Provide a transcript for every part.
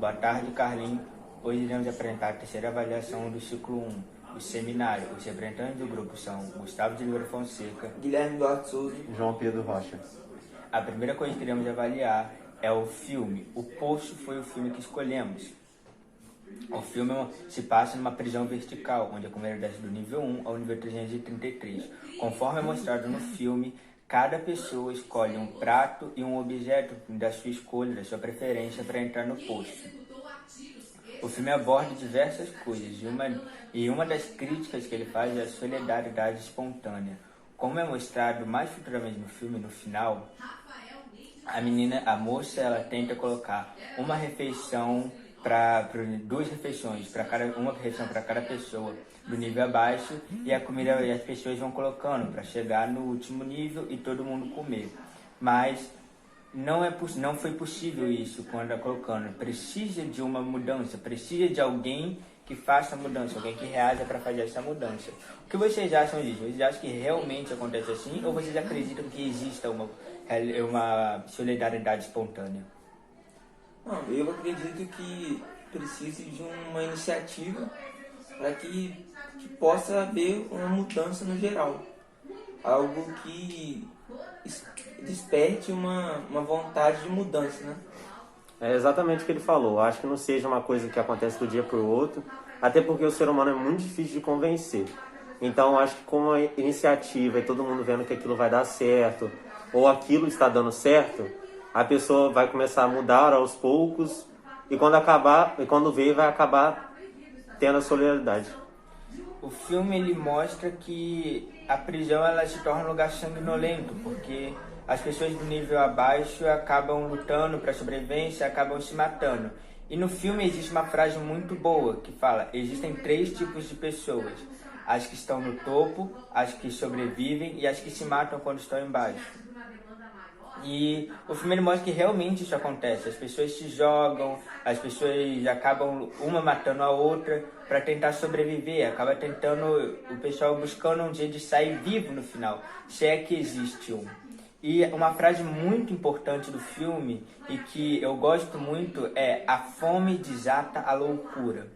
Boa tarde, Carlinhos. Hoje iremos apresentar a terceira avaliação do ciclo 1, o seminário. Os representantes do grupo são Gustavo de Oliveira Fonseca, Guilherme Duarte Souza, João Pedro Rocha. A primeira coisa que iremos avaliar é o filme. O Poço foi o filme que escolhemos. O filme se passa numa prisão vertical, onde a comunidade do nível 1 ao nível 333. Conforme é mostrado no filme, cada pessoa escolhe um prato e um objeto da sua escolha, da sua preferência, para entrar no poço. O filme aborda diversas coisas, e uma das críticas que ele faz é a solidariedade espontânea. Como é mostrado mais futuramente no filme, no final, a moça, ela tenta colocar uma refeição duas refeições, uma refeição para cada pessoa do nível abaixo, e a comida e as pessoas vão colocando para chegar no último nível e todo mundo comer. Mas não foi possível isso quando colocando. Precisa de uma mudança, precisa de alguém que faça a mudança, alguém que reaja para fazer essa mudança. O que vocês acham disso? Vocês acham que realmente acontece assim, ou vocês acreditam que exista uma solidariedade espontânea? Não, eu acredito que precise de uma iniciativa para que possa haver uma mudança no geral. Algo que desperte uma vontade de mudança, né? É exatamente o que ele falou. Acho que não seja uma coisa que acontece do dia para o outro, até porque o ser humano é muito difícil de convencer. Então, acho que com a iniciativa e todo mundo vendo que aquilo vai dar certo, ou aquilo está dando certo, a pessoa vai começar a mudar aos poucos, e quando vê, vai acabar tendo a solidariedade. O filme ele mostra que a prisão ela se torna um lugar sanguinolento, porque as pessoas do nível abaixo acabam lutando para a sobrevivência, acabam se matando. E no filme existe uma frase muito boa que fala: existem 3 tipos de pessoas: as que estão no topo, as que sobrevivem e as que se matam quando estão embaixo. E o filme ele mostra que realmente isso acontece. As pessoas se jogam, as pessoas acabam uma matando a outra para tentar sobreviver. Acaba o pessoal buscando um jeito de sair vivo no final, se é que existe um. E uma frase muito importante do filme e que eu gosto muito é: a fome desata a loucura.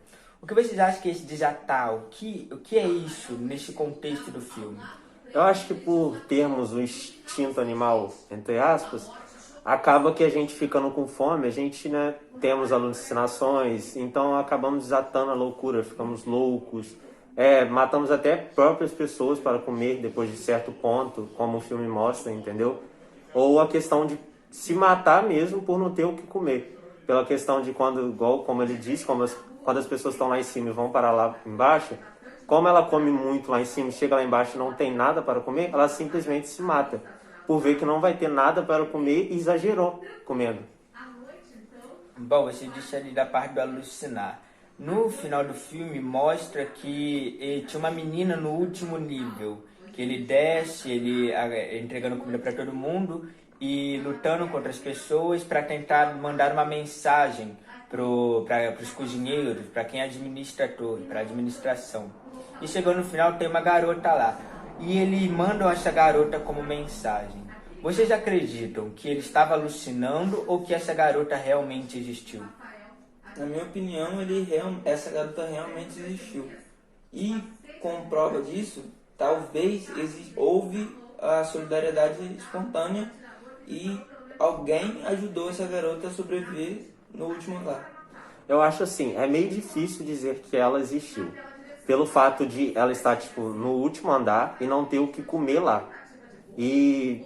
O que vocês acham que é esse desatar? O que é isso nesse contexto do filme? Eu acho que por termos o instinto animal, entre aspas, acaba que a gente ficando com fome, a gente, temos alucinações, então acabamos desatando a loucura, ficamos loucos, matamos até próprias pessoas para comer depois de certo ponto, como o filme mostra, entendeu? Ou a questão de se matar mesmo por não ter o que comer, pela questão de como ele disse, quando as pessoas estão lá em cima e vão para lá embaixo, como ela come muito lá em cima, chega lá embaixo e não tem nada para comer, ela simplesmente se mata, por ver que não vai ter nada para comer e exagerou comendo. Bom, você disse ali da parte do alucinar. No final do filme mostra que tinha uma menina no último nível, que ele desce, entregando comida para todo mundo e lutando contra as pessoas para tentar mandar uma mensagem para os cozinheiros, para quem administra tudo, para a administração. E chegando no final tem uma garota lá, e ele manda essa garota como mensagem. Vocês acreditam que ele estava alucinando ou que essa garota realmente existiu? Na minha opinião, essa garota realmente existiu. E como prova disso, talvez houve a solidariedade espontânea e alguém ajudou essa garota a sobreviver no último andar. Eu acho assim, é meio difícil dizer que ela existiu, pelo fato de ela estar no último andar e não ter o que comer lá. E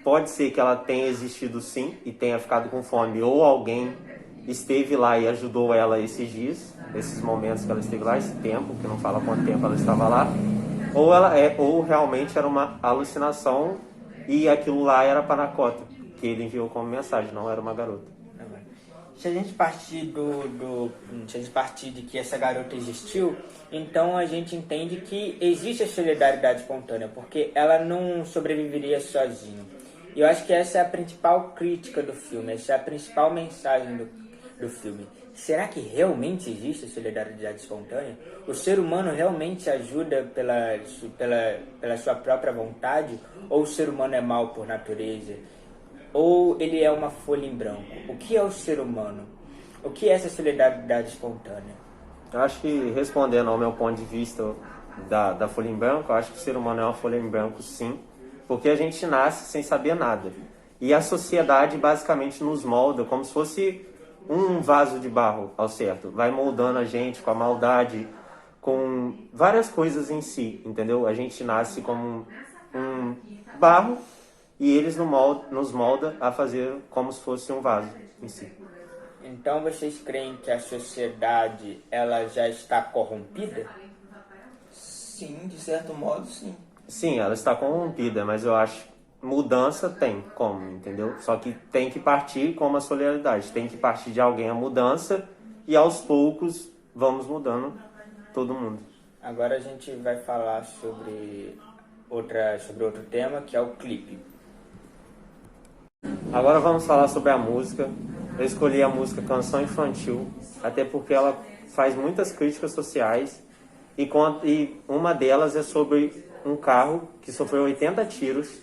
pode ser que ela tenha existido sim e tenha ficado com fome, ou alguém esteve lá e ajudou ela esses dias, esses momentos que ela esteve lá, esse tempo, que não fala quanto tempo ela estava lá, ou realmente era uma alucinação e aquilo lá era Panacota, que ele enviou como mensagem, não era uma garota. Se a gente partir de que essa garota existiu, então a gente entende que existe a solidariedade espontânea, porque ela não sobreviveria sozinha. E eu acho que essa é a principal crítica do filme, essa é a principal mensagem do filme. Será que realmente existe a solidariedade espontânea? O ser humano realmente ajuda pela sua própria vontade? Ou o ser humano é mau por natureza? Ou ele é uma folha em branco? O que é o ser humano? O que é essa solidariedade espontânea? Eu acho que, respondendo ao meu ponto de vista da folha em branco, eu acho que o ser humano é uma folha em branco, sim, porque a gente nasce sem saber nada. E a sociedade basicamente nos molda como se fosse um vaso de barro, ao certo. Vai moldando a gente com a maldade, com várias coisas em si, entendeu? A gente nasce como um barro e eles nos molda a fazer como se fosse um vaso em si. Então vocês creem que a sociedade ela já está corrompida? Sim, de certo modo, sim. Sim, ela está corrompida, mas eu acho que mudança tem como, entendeu? Só que tem que partir com a solidariedade, tem que partir de alguém a mudança e aos poucos vamos mudando todo mundo. Agora a gente vai falar sobre outro tema, que é o clipe. Agora vamos falar sobre a música. Eu escolhi a música Canção Infantil, até porque ela faz muitas críticas sociais e uma delas é sobre um carro que sofreu 80 tiros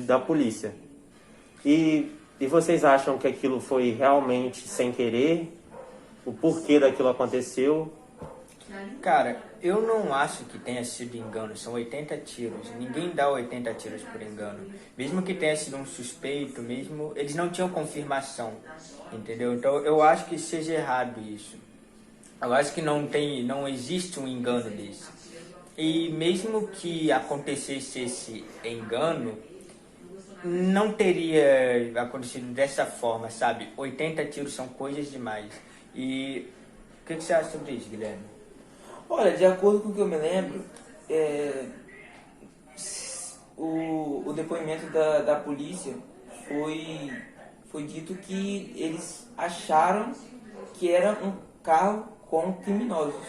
da polícia. E vocês acham que aquilo foi realmente sem querer? O porquê daquilo aconteceu? Cara, eu não acho que tenha sido engano, são 80 tiros, ninguém dá 80 tiros por engano. Mesmo que tenha sido um suspeito, mesmo eles não tinham confirmação, entendeu? Então eu acho que seja errado isso. Eu acho que não existe um engano desse. E mesmo que acontecesse esse engano, não teria acontecido dessa forma, sabe? 80 tiros são coisas demais. E o que você acha sobre isso, Guilherme? Olha, de acordo com o que eu me lembro, o depoimento da polícia foi dito que eles acharam que era um carro com criminosos.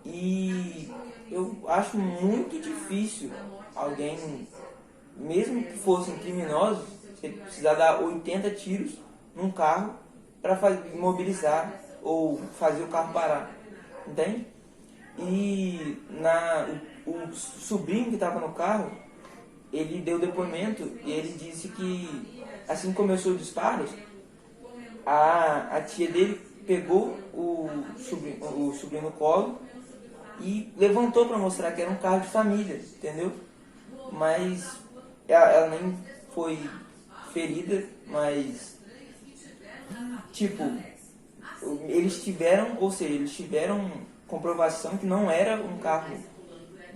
E eu acho muito difícil alguém, mesmo que fossem criminosos, você precisar dar 80 tiros num carro para imobilizar ou fazer o carro parar, entende? E o sobrinho que estava no carro, ele deu depoimento e ele disse que assim que começou os disparos, a tia dele pegou o sobrinho no colo e levantou para mostrar que era um carro de família, entendeu? Mas ela nem foi ferida, mas tipo, eles tiveram comprovação que não era um carro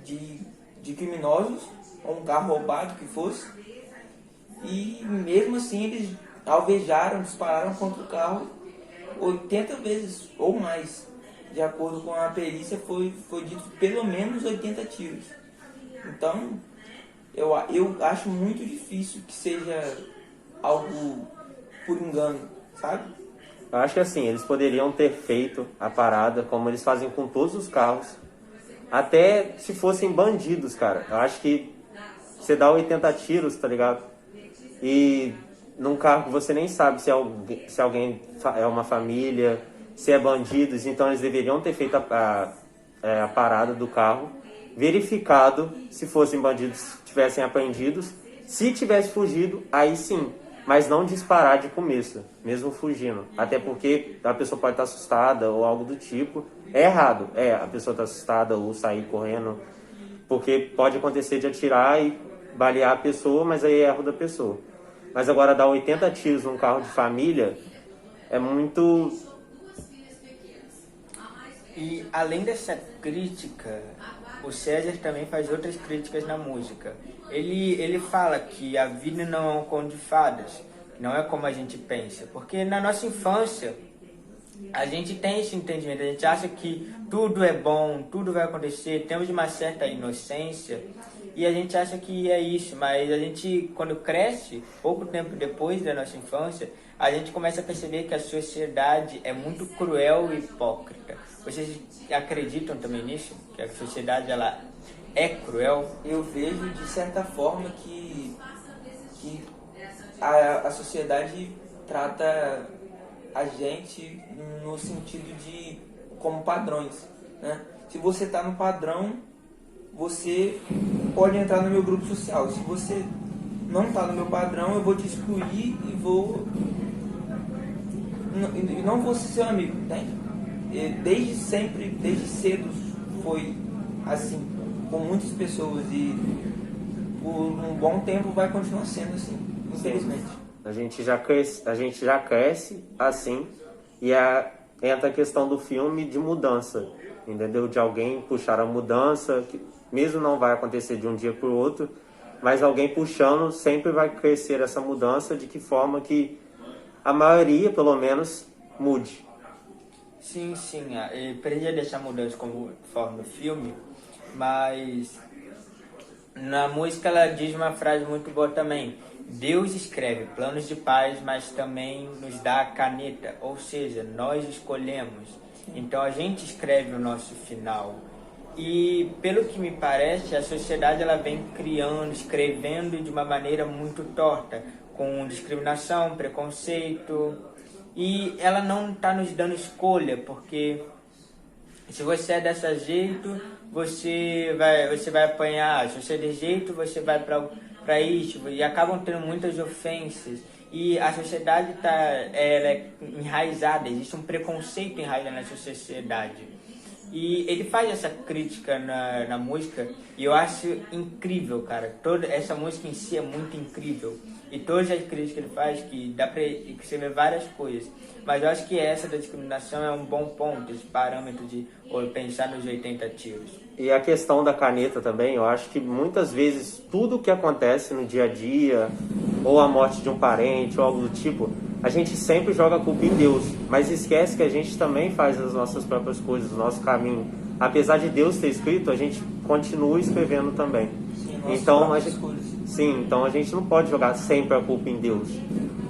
de criminosos ou um carro roubado que fosse, e mesmo assim eles alvejaram, dispararam contra o carro 80 vezes ou mais. De acordo com a perícia, foi dito pelo menos 80 tiros. Então, eu acho muito difícil que seja algo por engano, sabe? Eu acho que assim, eles poderiam ter feito a parada como eles fazem com todos os carros, até se fossem bandidos, cara. Eu acho que você dá 80 tiros, tá ligado? E num carro que você nem sabe se alguém é uma família, se é bandidos, então eles deveriam ter feito a parada do carro, verificado se fossem bandidos, tivessem apreendidos, se tivesse fugido, aí sim, mas não disparar de começo, mesmo fugindo, até porque a pessoa pode estar assustada ou algo do tipo. É errado, a pessoa está assustada ou sair correndo, porque pode acontecer de atirar e balear a pessoa, mas aí é erro da pessoa. Mas agora dar 80 tiros num carro de família é muito... E além dessa crítica, o César também faz outras críticas na música. Ele fala que a vida não é um conto de fadas, não é como a gente pensa. Porque na nossa infância, a gente tem esse entendimento, a gente acha que tudo é bom, tudo vai acontecer, temos uma certa inocência e a gente acha que é isso, mas a gente, quando cresce, pouco tempo depois da nossa infância, a gente começa a perceber que a sociedade é muito cruel e hipócrita. Vocês acreditam também nisso? Que a sociedade ela é cruel? Eu vejo de certa forma que a sociedade trata a gente no sentido de como padrões, né? Se você está no padrão, você pode entrar no meu grupo social. Se você não está no meu padrão, eu vou te excluir e vou e não vou ser seu amigo, entende? Desde sempre, desde cedo foi assim, com muitas pessoas e por um bom tempo vai continuar sendo assim, infelizmente. A gente já cresce assim, e entra a questão do filme de mudança, entendeu? De alguém puxar a mudança, que mesmo não vai acontecer de um dia para o outro, mas alguém puxando sempre vai crescer essa mudança, de que forma que a maioria, pelo menos, mude. Sim, eu poderia deixar mudança como forma do filme, mas na música ela diz uma frase muito boa também. Deus escreve planos de paz, mas também nos dá a caneta, ou seja, nós escolhemos. Então a gente escreve o nosso final. E pelo que me parece, a sociedade ela vem escrevendo de uma maneira muito torta, com discriminação, preconceito, e ela não está nos dando escolha, porque se você é desse jeito, você vai apanhar, se você é desse jeito, você vai para isso, e acabam tendo muitas ofensas. E a sociedade ela é enraizada, existe um preconceito enraizado nessa sociedade. E ele faz essa crítica na música, e eu acho incrível, cara. Toda essa música em si é muito incrível. E todas as críticas que ele faz, que dá pra escrever várias coisas. Mas eu acho que essa da discriminação é um bom ponto, esse parâmetro de pensar nos 80 tiros. E a questão da caneta também, eu acho que muitas vezes tudo que acontece no dia a dia, ou a morte de um parente, ou algo do tipo, a gente sempre joga a culpa em Deus, mas esquece que a gente também faz as nossas próprias coisas, o nosso caminho. Apesar de Deus ter escrito, a gente continua escrevendo também. Então a gente não pode jogar sempre a culpa em Deus.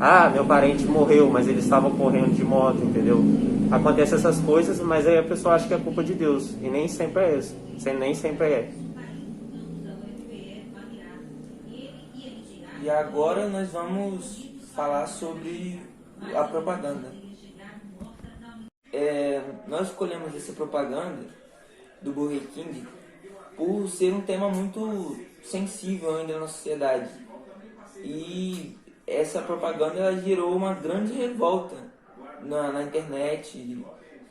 Ah, meu parente morreu, mas ele estava correndo de moto, entendeu? Acontecem essas coisas, mas aí a pessoa acha que é culpa de Deus, e nem sempre é isso. Nem sempre é. E agora nós vamos falar sobre a propaganda. Nós escolhemos essa propaganda do Burger King por ser um tema muito sensível ainda na sociedade. E essa propaganda ela gerou uma grande revolta na internet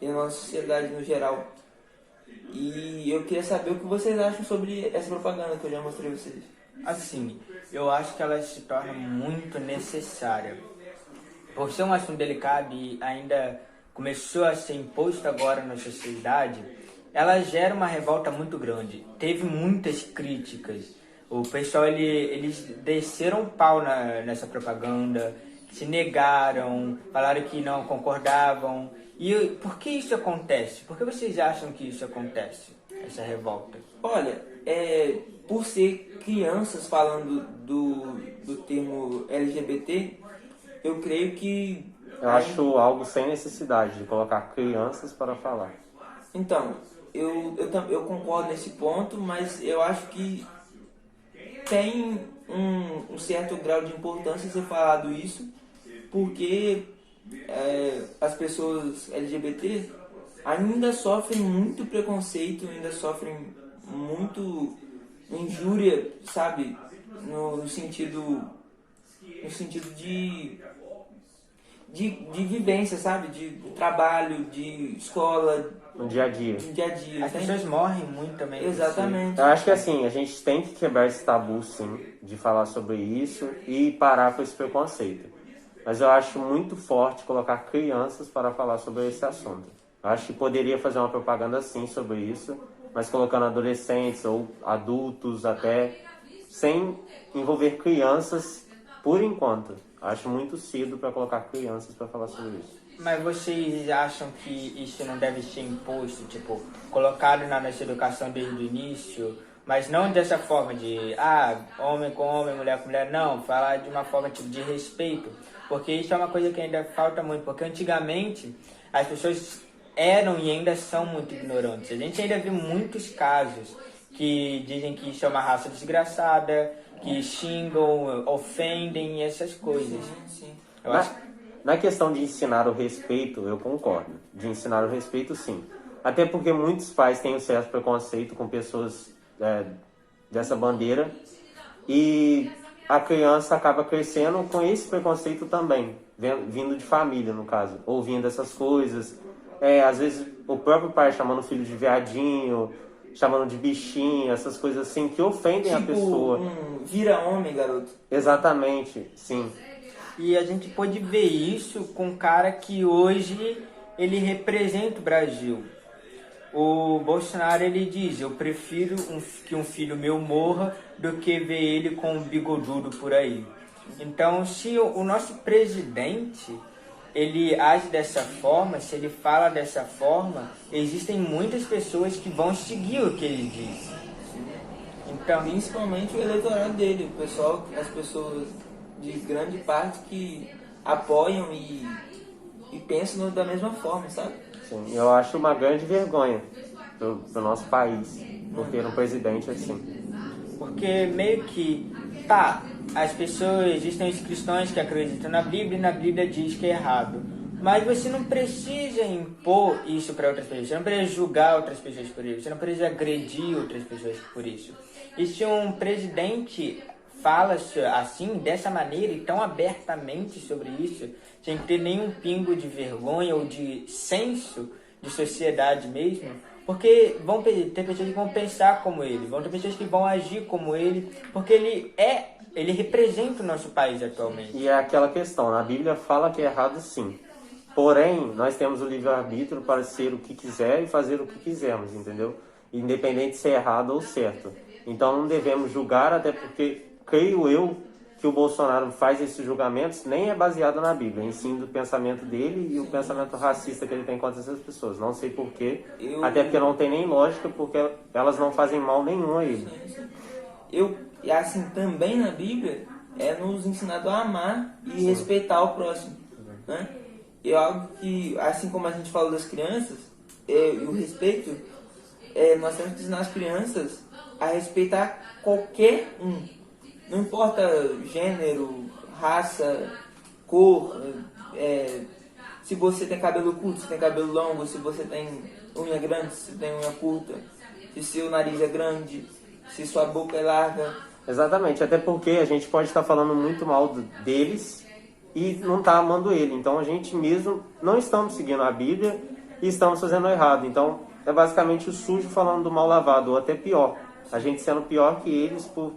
e na nossa sociedade no geral. E eu queria saber o que vocês acham sobre essa propaganda que eu já mostrei a vocês. Assim, eu acho que ela se torna muito necessária. Por ser um assunto delicado e ainda começou a ser imposto agora na sociedade, ela gera uma revolta muito grande. Teve muitas críticas. O pessoal, eles desceram o pau nessa propaganda, se negaram, falaram que não concordavam. E por que isso acontece? Por que vocês acham que isso acontece, essa revolta? Olha, por ser crianças falando do termo LGBT, eu creio que... Eu acho algo sem necessidade de colocar crianças para falar. Então, eu concordo nesse ponto, mas eu acho que tem um certo grau de importância ser falado isso, porque as pessoas LGBT ainda sofrem muito preconceito, ainda sofrem muito injúria, sabe? No sentido de vivência, sabe? De trabalho, de escola. No dia a dia. As pessoas morrem muito também. Exatamente. Eu acho que assim, a gente tem que quebrar esse tabu, sim, de falar sobre isso e parar com esse preconceito. Mas eu acho muito forte colocar crianças para falar sobre esse assunto. Eu acho que poderia fazer uma propaganda sim sobre isso, mas colocando adolescentes ou adultos até, sem envolver crianças por enquanto. Acho muito cedo para colocar crianças para falar sobre isso. Mas vocês acham que isso não deve ser imposto, tipo, colocado na nossa educação desde o início, mas não dessa forma de, homem com homem, mulher com mulher, não, falar de uma forma tipo de respeito, porque isso é uma coisa que ainda falta muito, porque antigamente as pessoas eram e ainda são muito ignorantes. A gente ainda vê muitos casos que dizem que isso é uma raça desgraçada, que xingam, ofendem e essas coisas. Sim. Na questão de ensinar o respeito, eu concordo. De ensinar o respeito, sim. Até porque muitos pais têm um certo preconceito com pessoas dessa bandeira. E a criança acaba crescendo com esse preconceito também. vindo de família, no caso, ouvindo essas coisas. Às vezes o próprio pai chamando o filho de viadinho, chamando de bichinho, essas coisas assim que ofendem a pessoa. Vira homem, garoto. Exatamente, sim. E a gente pode ver isso com um cara que hoje ele representa o Brasil. O Bolsonaro, ele diz: eu prefiro que um filho meu morra do que ver ele com um bigodudo por aí. Então, se o nosso presidente ele age dessa forma, se ele fala dessa forma, existem muitas pessoas que vão seguir o que ele diz. Então, principalmente o eleitorado dele, o pessoal, as pessoas de grande parte que apoiam e pensam da mesma forma, sabe? Sim, eu acho uma grande vergonha do nosso país por ter um presidente assim. Porque meio que, as pessoas, existem os cristãos que acreditam na Bíblia e na Bíblia diz que é errado. Mas você não precisa impor isso para outras pessoas, você não precisa julgar outras pessoas por isso, você não precisa agredir outras pessoas por isso. E se um presidente fala assim, dessa maneira e tão abertamente sobre isso, sem ter nenhum pingo de vergonha ou de senso de sociedade mesmo, porque vão ter pessoas que vão pensar como ele, vão ter pessoas que vão agir como ele, porque ele representa o nosso país atualmente. E é aquela questão, a Bíblia fala que é errado sim. Porém, nós temos o livre-arbítrio para ser o que quiser e fazer o que quisermos, entendeu? Independente se é errado ou certo. Então não devemos julgar, até porque creio eu que o Bolsonaro faz esses julgamentos nem é baseado na Bíblia, em sim do pensamento dele e o pensamento racista que ele tem contra essas pessoas. Não sei porquê, até porque não tem nem lógica, porque elas não fazem mal nenhum a ele. E assim, também na Bíblia é nos ensinado a amar e respeitar o próximo, né? E algo que, assim como a gente fala das crianças, o respeito, nós temos que ensinar as crianças a respeitar qualquer um. Não importa gênero, raça, cor, se você tem cabelo curto, se tem cabelo longo, se você tem unha grande, se tem unha curta, se seu nariz é grande, se sua boca é larga. Exatamente, até porque a gente pode estar falando muito mal deles e não está amando ele. Então a gente mesmo não estamos seguindo a Bíblia e estamos fazendo errado. Então é basicamente o sujo falando do mal lavado, ou até pior. A gente sendo pior que eles por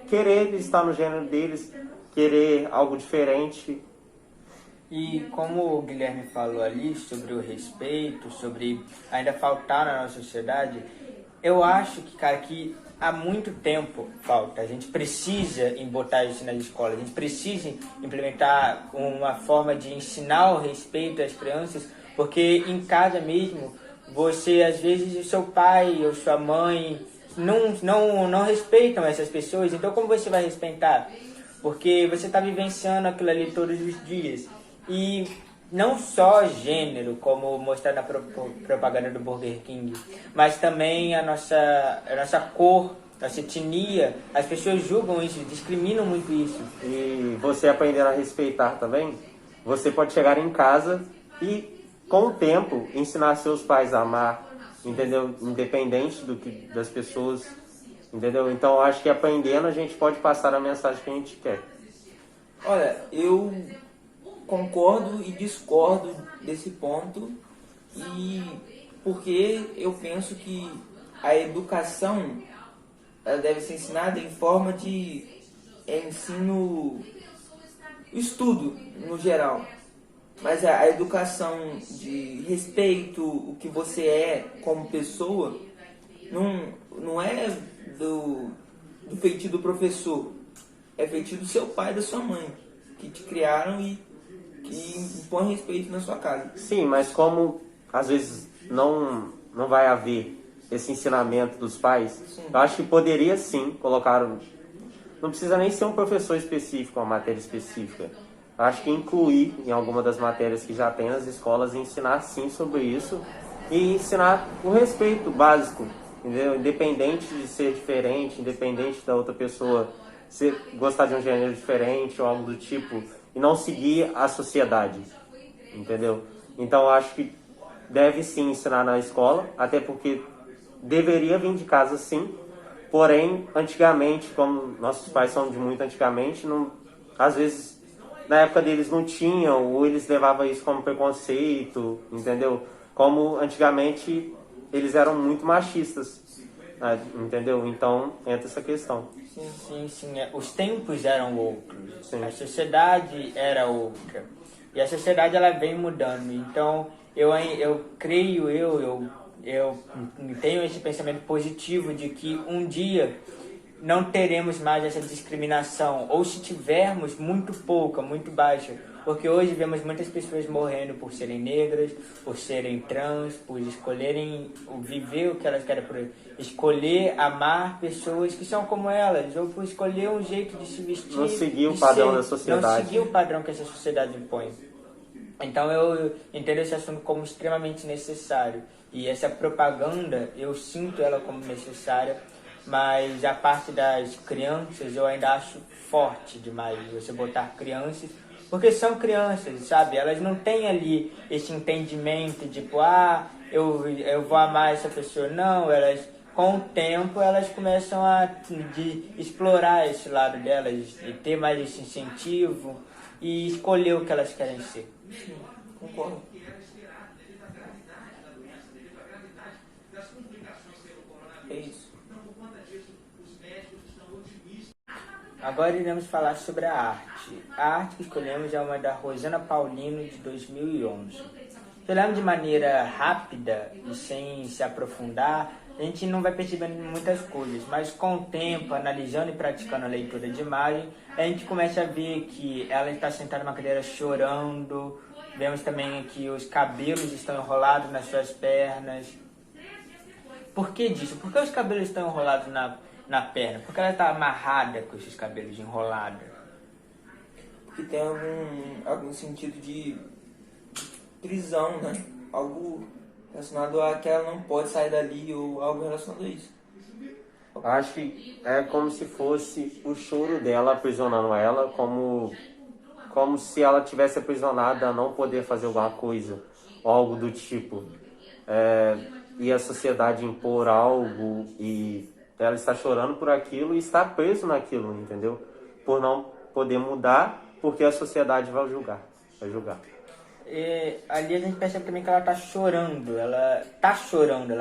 querer estar no gênero deles, querer algo diferente. E como o Guilherme falou ali sobre o respeito, sobre ainda faltar na nossa sociedade, eu acho que, cara, que há muito tempo falta. A gente precisa botar isso nas escolas, a gente precisa implementar uma forma de ensinar o respeito às crianças, porque em casa mesmo, você, às vezes, o seu pai ou sua mãe não respeitam essas pessoas, então como você vai respeitar? Porque você está vivenciando aquilo ali todos os dias. E não só gênero, como mostrar na propaganda do Burger King, mas também a nossa cor, nossa etnia. As pessoas julgam isso, discriminam muito isso. E você aprendendo a respeitar também, você pode chegar em casa e, com o tempo, ensinar seus pais a amar, entendeu? Independente das pessoas, entendeu? Então, acho que aprendendo a gente pode passar a mensagem que a gente quer. Olha, eu concordo e discordo desse ponto, e porque eu penso que a educação ela deve ser ensinada em forma de estudo no geral, mas a educação de respeito, o que você é como pessoa, não é do feitio do professor, é feitio do seu pai e da sua mãe, que te criaram e que impõe respeito na sua casa. Sim, mas como às vezes não vai haver esse ensinamento dos pais, sim, eu acho que poderia sim colocar, não precisa nem ser um professor específico, uma matéria específica. Eu acho que incluir em alguma das matérias que já tem nas escolas, ensinar sim sobre isso e ensinar o respeito básico, entendeu? Independente de ser diferente, independente da outra pessoa gostar de um gênero diferente ou algo do tipo, e não seguir a sociedade, entendeu? Então, acho que deve sim ensinar na escola, até porque deveria vir de casa sim, porém, antigamente, como nossos pais são de muito antigamente, às vezes na época deles não tinham, ou eles levavam isso como preconceito, entendeu? Como antigamente eles eram muito machistas, né? Entendeu? Então entra essa questão. Sim. Os tempos eram outros. Sim. A sociedade era outra. E a sociedade ela vem mudando. Então eu creio, eu tenho esse pensamento positivo de que um dia não teremos mais essa discriminação, ou se tivermos, muito pouca, muito baixa, porque hoje vemos muitas pessoas morrendo por serem negras, por serem trans, por escolherem viver o que elas querem, por escolher amar pessoas que são como elas, ou por escolher um jeito de se vestir. Não seguir o padrão da sociedade. Não seguir o padrão que essa sociedade impõe. Então eu entendo esse assunto como extremamente necessário. E essa propaganda, eu sinto ela como necessária, mas a parte das crianças eu ainda acho forte demais, você botar crianças, porque são crianças, sabe? Elas não têm ali esse entendimento, tipo, eu vou amar essa pessoa. Não, elas, com o tempo, elas começam a explorar esse lado delas, e ter mais esse incentivo, e escolher o que elas querem ser. Sim, concordo. É isso. Agora iremos falar sobre a arte. A arte que escolhemos é uma da Rosana Paulino, de 2011. Olhando de maneira rápida e sem se aprofundar, a gente não vai percebendo muitas coisas, mas com o tempo, analisando e praticando a leitura de imagem, a gente começa a ver que ela está sentada numa cadeira chorando. Vemos também que os cabelos estão enrolados nas suas pernas. Por que disso? Por que os cabelos estão enrolados na perna? Porque ela está amarrada com esses cabelos enrolados. Porque tem algum sentido de prisão, né? Algo relacionado a que ela não pode sair dali, ou algo relacionado a isso. Acho que é como se fosse o choro dela aprisionando ela, como se ela tivesse aprisionada a não poder fazer alguma coisa, algo do tipo. E a sociedade impor algo e ela está chorando por aquilo e está preso naquilo, entendeu? Por não poder mudar, porque a sociedade vai julgar. E ali a gente percebe também que ela tá chorando, ela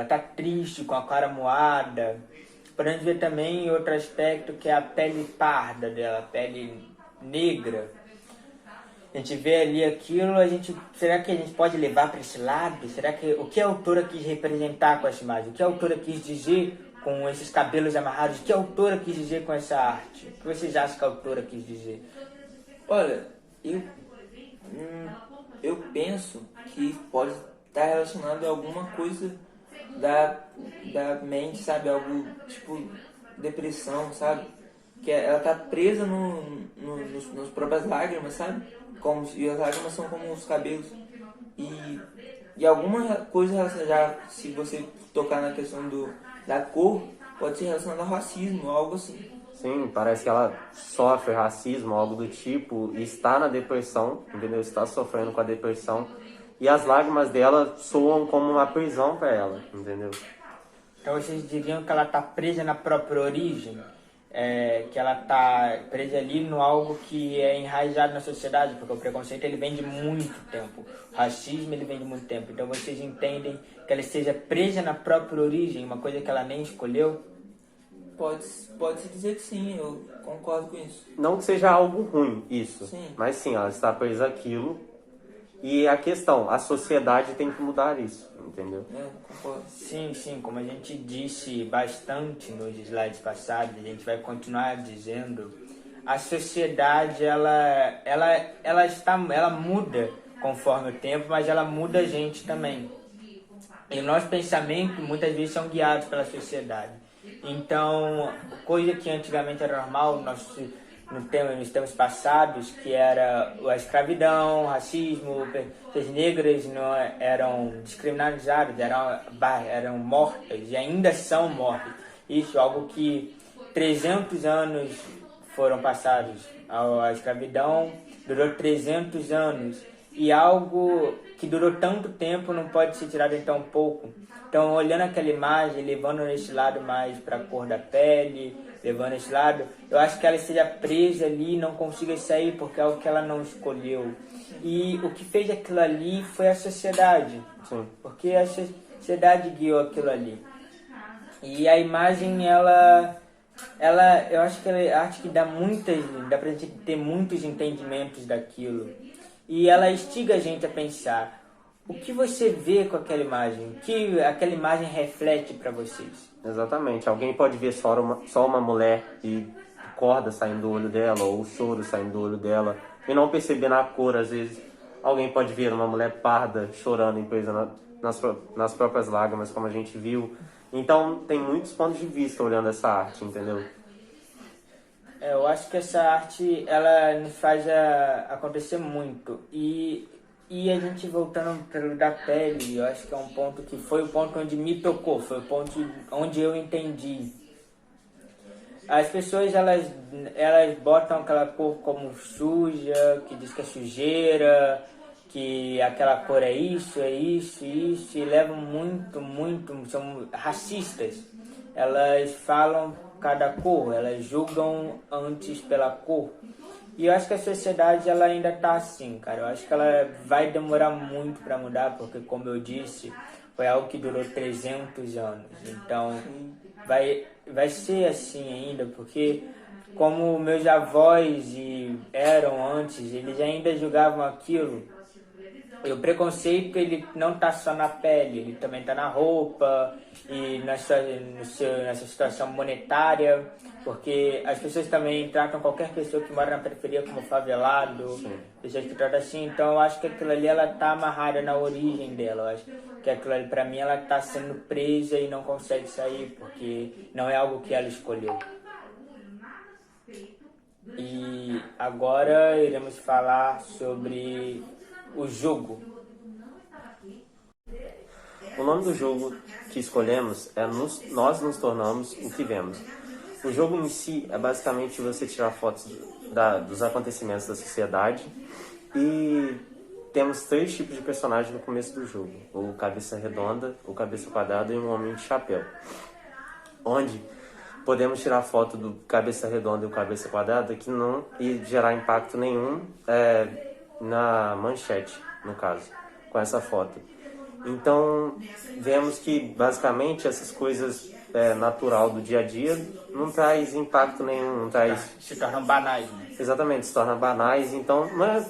tá triste, com a cara moada. Podemos ver também outro aspecto, que é a pele parda dela, a pele negra. A gente vê ali aquilo, será que a gente pode levar para esse lado? O que a autora quis representar com essa imagem? O que a autora quis dizer com esses cabelos amarrados? O que a autora quis dizer com essa arte? O que vocês acham que a autora quis dizer? Olha, eu penso que pode estar relacionado a alguma coisa da mente, sabe? Algo tipo depressão, sabe? Que ela tá presa nas próprias lágrimas, sabe? E as lágrimas são como os cabelos. E alguma coisa, já se você tocar na questão da cor, pode ser relacionada ao racismo, algo assim. Sim, parece que ela sofre racismo, algo do tipo, e está na depressão, entendeu? Está sofrendo com a depressão. E as lágrimas dela soam como uma prisão para ela, entendeu? Então vocês diriam que ela está presa na própria origem? Que ela está presa ali no algo que é enraizado na sociedade, porque o preconceito ele vem de muito tempo, o racismo ele vem de muito tempo. Então vocês entendem que ela esteja presa na própria origem, uma coisa que ela nem escolheu? Pode-se dizer que sim, eu concordo com isso. Não que seja algo ruim, isso. Sim. Mas sim, ela está presa àquilo. E a questão, a sociedade tem que mudar isso, entendeu? Concordo. Sim, como a gente disse bastante nos slides passados, a gente vai continuar dizendo, a sociedade ela muda conforme o tempo, mas ela muda a gente também. E o nosso pensamento muitas vezes são guiados pela sociedade. Então, coisa que antigamente era normal, nos tempos passados, que era a escravidão, o racismo, pessoas negras não eram descriminalizadas, eram mortas e ainda são mortas. Isso, algo que 300 anos foram passados. A escravidão durou 300 anos e algo que durou tanto tempo não pode ser tirado em tão pouco. Então, olhando aquela imagem, levando esse lado mais para a cor da pele, levando esse lado, eu acho que ela esteja presa ali e não consiga sair porque é algo que ela não escolheu. E o que fez aquilo ali foi a sociedade, Sim. porque a sociedade guiou aquilo ali. E a imagem, eu acho que ela é arte que dá pra gente ter muitos entendimentos daquilo. E ela instiga a gente a pensar, o que você vê com aquela imagem? O que aquela imagem reflete para vocês? Exatamente. Alguém pode ver só uma mulher e corda saindo do olho dela, ou o choro saindo do olho dela, e não perceber na cor, às vezes. Alguém pode ver uma mulher parda chorando e presa nas próprias lágrimas, como a gente viu. Então, tem muitos pontos de vista olhando essa arte, entendeu? Eu acho que essa arte, ela nos faz acontecer muito. E a gente voltando pelo da pele, eu acho que é um ponto que foi o ponto onde me tocou, foi o ponto onde eu entendi. As pessoas, elas botam aquela cor como suja, que diz que é sujeira, que aquela cor é isso, e levam muito, são racistas. Elas falam cada cor, elas julgam antes pela cor. E eu acho que a sociedade, ela ainda tá assim, cara. Eu acho que ela vai demorar muito para mudar, porque, como eu disse, foi algo que durou 300 anos. Então, vai ser assim ainda, porque como meus avós eram antes, eles ainda julgavam aquilo. E o preconceito, ele não tá só na pele, ele também tá na roupa e nessa situação monetária, porque as pessoas também tratam qualquer pessoa que mora na periferia como favelado, pessoas que tratam assim. Então eu acho que aquilo ali, ela tá amarrada na origem dela. Eu acho que aquilo ali, pra mim, ela tá sendo presa e não consegue sair, porque não é algo que ela escolheu. E agora iremos falar sobre o jogo. O nome do jogo que escolhemos é Nós Nos Tornamos o que Vemos. O jogo em si é basicamente você tirar fotos dos acontecimentos da sociedade, e temos 3 tipos de personagens no começo do jogo: o cabeça redonda, o cabeça quadrada e um homem de chapéu, onde podemos tirar foto do cabeça redonda e o cabeça quadrada que não ia gerar impacto nenhum na manchete, no caso, com essa foto. Então, vemos que basicamente essas coisas natural do dia a dia não traz impacto nenhum, não traz... Se tornam banais, né? Exatamente, se tornam banais. Então, não é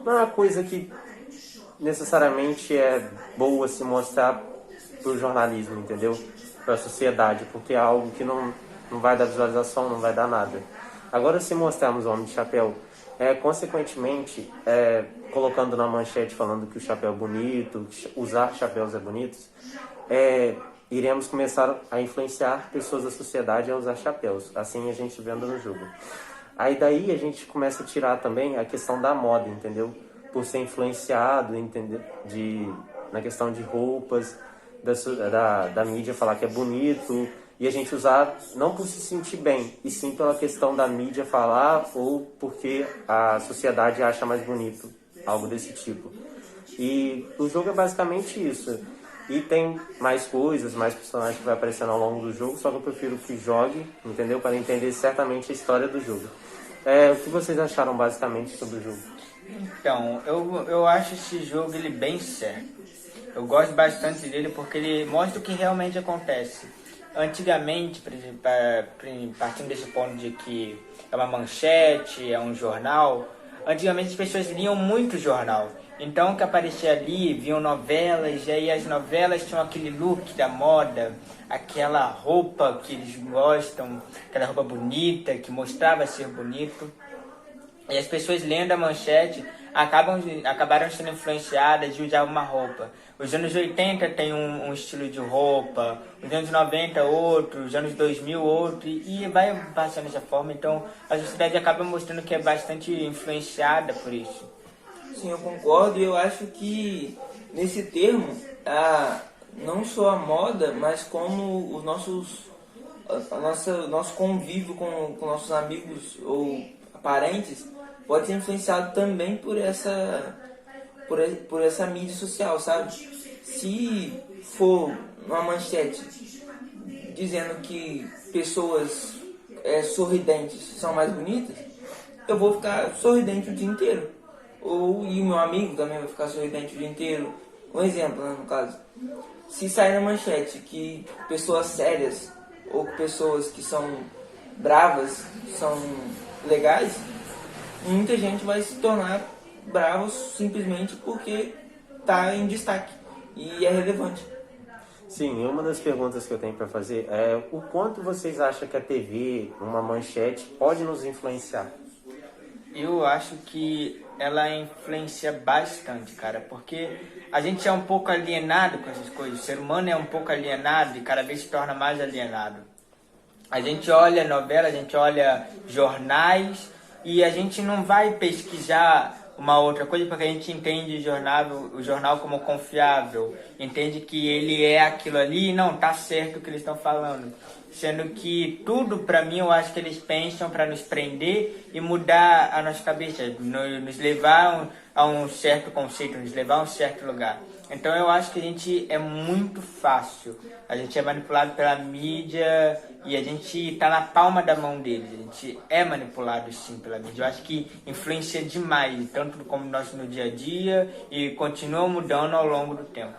uma coisa que necessariamente é boa se mostrar pro jornalismo, entendeu? Para a sociedade, porque é algo que não vai dar visualização, não vai dar nada. Agora, se mostrarmos o Homem de Chapéu, consequentemente, colocando na manchete falando que o chapéu é bonito, usar chapéus é bonito, iremos começar a influenciar pessoas da sociedade a usar chapéus. Assim a gente vendo no jogo. Aí daí a gente começa a tirar também a questão da moda, entendeu? Por ser influenciado, entendeu? Na questão de roupas, da mídia falar que é bonito, e a gente usar não por se sentir bem, e sim pela questão da mídia falar, ou porque a sociedade acha mais bonito, algo desse tipo. E o jogo é basicamente isso. E tem mais coisas, mais personagens que vai aparecendo ao longo do jogo, só que eu prefiro que jogue, entendeu? Para entender certamente a história do jogo. O que vocês acharam basicamente sobre o jogo? Então, eu acho esse jogo ele bem certo. Eu gosto bastante dele porque ele mostra o que realmente acontece. Antigamente, partindo desse ponto de que é uma manchete, é um jornal, antigamente as pessoas liam muito jornal. Então, o que aparecia ali, viam novelas, e aí as novelas tinham aquele look da moda, aquela roupa que eles gostam, aquela roupa bonita, que mostrava ser bonito. E as pessoas lendo a manchete acabaram sendo influenciadas de usar uma roupa. Os anos 80 tem um estilo de roupa, os anos 90 outro, os anos 2000 outro, e vai passando dessa forma. Então a sociedade acaba mostrando que é bastante influenciada por isso. Sim, eu concordo, e eu acho que nesse termo, não só a moda, mas como os nosso convívio com nossos amigos ou parentes pode ser influenciado também por essa mídia social, sabe? Se for uma manchete dizendo que pessoas sorridentes são mais bonitas, eu vou ficar sorridente o dia inteiro. E o meu amigo também vai ficar sorridente o dia inteiro. Um exemplo, né, no caso. Se sair na manchete que pessoas sérias ou pessoas que são bravas são legais, muita gente vai se tornar bravos simplesmente porque está em destaque e é relevante. Sim, uma das perguntas que eu tenho para fazer é o quanto vocês acham que a TV, uma manchete, pode nos influenciar? Eu acho que ela influencia bastante, cara, porque a gente é um pouco alienado com essas coisas. O ser humano é um pouco alienado e cada vez se torna mais alienado. A gente olha novela, a gente olha jornais e a gente não vai pesquisar uma outra coisa porque a gente entende o jornal como confiável, entende que ele é aquilo ali e não, tá certo o que eles estão falando. Sendo que tudo, pra mim, eu acho que eles pensam para nos prender e mudar a nossa cabeça, nos levar a um certo conceito, nos levar a um certo lugar. Então eu acho que a gente é muito fácil, a gente é manipulado pela mídia e a gente tá na palma da mão deles, a gente é manipulado sim pela mídia. Eu acho que influencia demais, tanto como nós no dia a dia e continua mudando ao longo do tempo.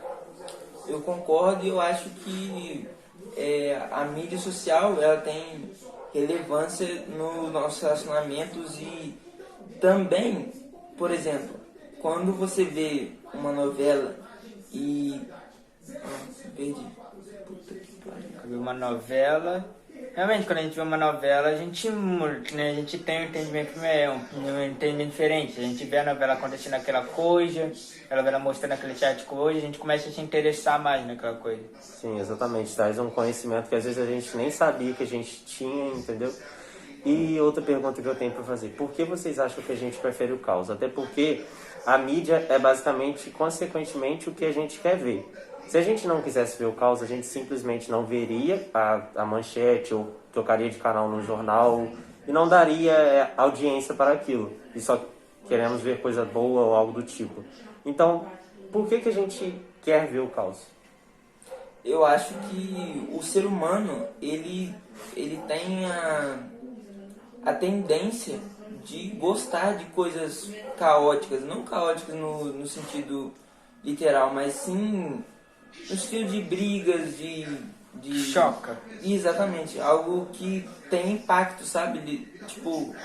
Eu concordo e eu acho que a mídia social ela tem relevância nos nossos relacionamentos e também, por exemplo, quando você vê uma novela e... perdi. Puta que pariu. Uma novela. Realmente, quando a gente vê uma novela, a gente tem um entendimento, um entendimento diferente. A gente vê a novela acontecendo aquela coisa, a novela mostrando aquele chat coisa, a gente começa a se interessar mais naquela coisa. Sim, exatamente. Traz um conhecimento que às vezes a gente nem sabia que a gente tinha, entendeu? E outra pergunta que eu tenho para fazer. Por que vocês acham que a gente prefere o caos? Até porque a mídia é basicamente, consequentemente, o que a gente quer ver. Se a gente não quisesse ver o caos, a gente simplesmente não veria a manchete ou trocaria de canal no jornal e não daria audiência para aquilo. E só queremos ver coisa boa ou algo do tipo. Então, por que a gente quer ver o caos? Eu acho que o ser humano, ele tem a tendência de gostar de coisas caóticas. Não caóticas no sentido literal, mas sim no sentido de brigas, de... Choca. Exatamente, algo que tem impacto, sabe? Tipo,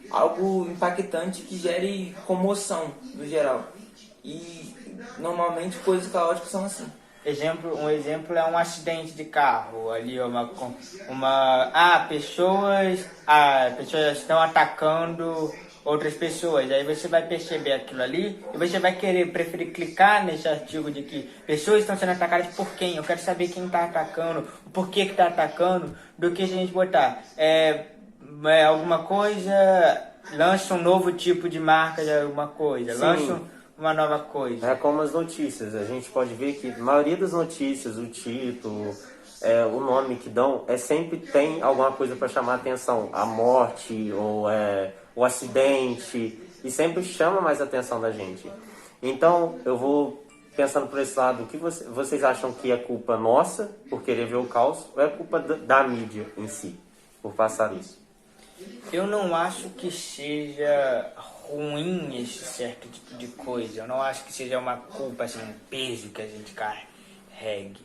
algo impactante que gere comoção no geral. E normalmente coisas caóticas são assim. Um exemplo é um acidente de carro, ali pessoas estão atacando outras pessoas, aí você vai perceber aquilo ali e você vai preferir clicar nesse artigo de que pessoas estão sendo atacadas por quem, eu quero saber quem está atacando, o porquê que está atacando, do que se a gente botar alguma coisa, lança um novo tipo de marca de alguma coisa, lança uma nova coisa. É como as notícias, a gente pode ver que a maioria das notícias, o título, o nome que dão, sempre tem alguma coisa para chamar a atenção, a morte ou o acidente, e sempre chama mais a atenção da gente. Então, eu vou pensando por esse lado, o que vocês acham que é culpa nossa por querer ver o caos ou é culpa da mídia em si, por passar isso? Eu não acho que seja ruim esse certo tipo de coisa. Eu não acho que seja uma culpa, assim, um peso que a gente carregue.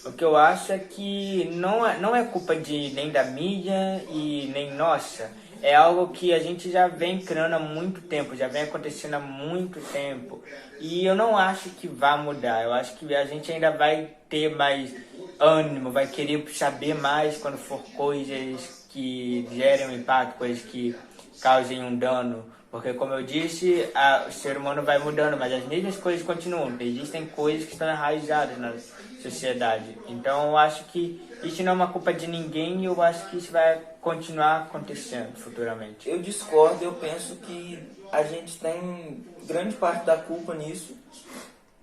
O que eu acho é que não é culpa nem da mídia e nem nossa. É algo que a gente já vem criando há muito tempo, já vem acontecendo há muito tempo. E eu não acho que vá mudar. Eu acho que a gente ainda vai ter mais ânimo, vai querer saber mais quando for coisas que gerem um impacto, coisas que causem um dano. Porque, como eu disse, o ser humano vai mudando, mas as mesmas coisas continuam. Existem coisas que estão enraizadas na sociedade. Então, eu acho que isso não é uma culpa de ninguém e eu acho que isso vai continuar acontecendo futuramente. Eu discordo, eu penso que a gente tem grande parte da culpa nisso,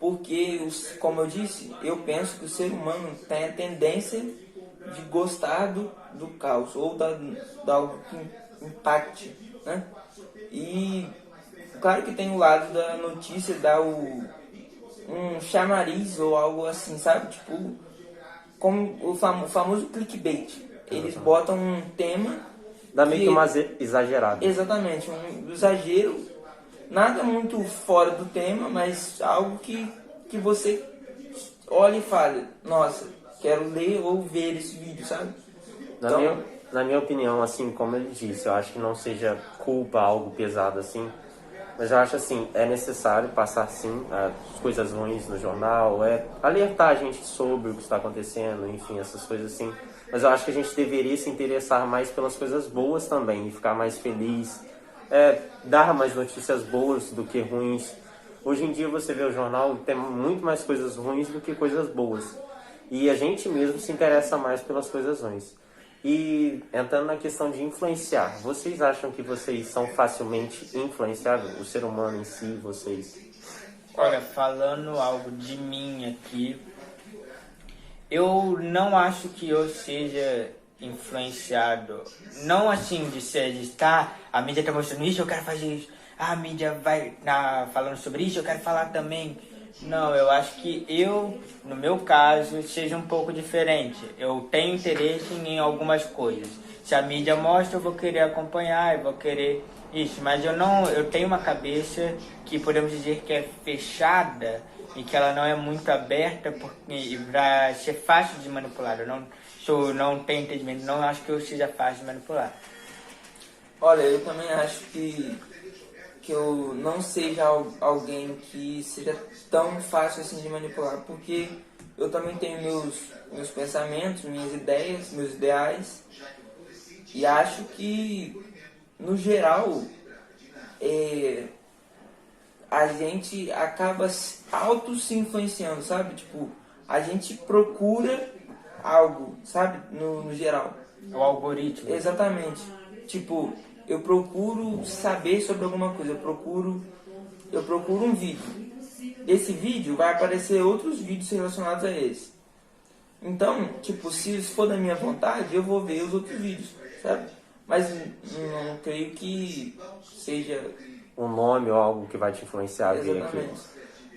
porque, como eu disse, eu penso que o ser humano tem a tendência de gostar do caos, ou da algo que impacte, né? E claro que tem o lado da notícia dar um chamariz ou algo assim, sabe? Tipo, como o famoso clickbait. Eles botam um tema Dá meio que uma exagerada. Exatamente, um exagero, nada muito fora do tema, mas algo que você olha e fala, nossa, quero ler ou ver esse vídeo, sabe? Na minha opinião, assim, como ele disse, eu acho que não seja culpa, algo pesado assim, mas eu acho assim, é necessário passar sim as coisas ruins no jornal, alertar a gente sobre o que está acontecendo, enfim, essas coisas assim. Mas eu acho que a gente deveria se interessar mais pelas coisas boas também e ficar mais feliz, dar mais notícias boas do que ruins. Hoje em dia você vê o jornal, tem muito mais coisas ruins do que coisas boas. E a gente mesmo se interessa mais pelas coisas ruins. E entrando na questão de influenciar, vocês acham que vocês são facilmente influenciáveis? O ser humano em si, vocês? Olha, falando algo de mim aqui, eu não acho que eu seja influenciado, não assim de ser, de estar, a mídia tá mostrando isso, eu quero fazer isso, a mídia vai falando sobre isso, eu quero falar também. Não, eu acho que eu, no meu caso, seja um pouco diferente. Eu tenho interesse em algumas coisas. Se a mídia mostra, eu vou querer acompanhar, eu vou querer isso. Mas eu tenho uma cabeça que podemos dizer que é fechada e que ela não é muito aberta para ser fácil de manipular. Eu não tenho entendimento, não acho que eu seja fácil de manipular. Olha, eu também acho que eu não seja alguém que seja tão fácil assim de manipular, porque eu também tenho meus pensamentos, minhas ideias, meus ideais, e acho que, no geral, a gente acaba se influenciando, sabe? Tipo, a gente procura algo, sabe? No geral. O algoritmo. Exatamente. Tipo, eu procuro saber sobre alguma coisa, eu procuro um vídeo. Esse vídeo vai aparecer outros vídeos relacionados a esse. Então, tipo, se for da minha vontade, eu vou ver os outros vídeos, sabe? Mas não creio que seja Um nome ou algo que vai te influenciar a ver aquilo.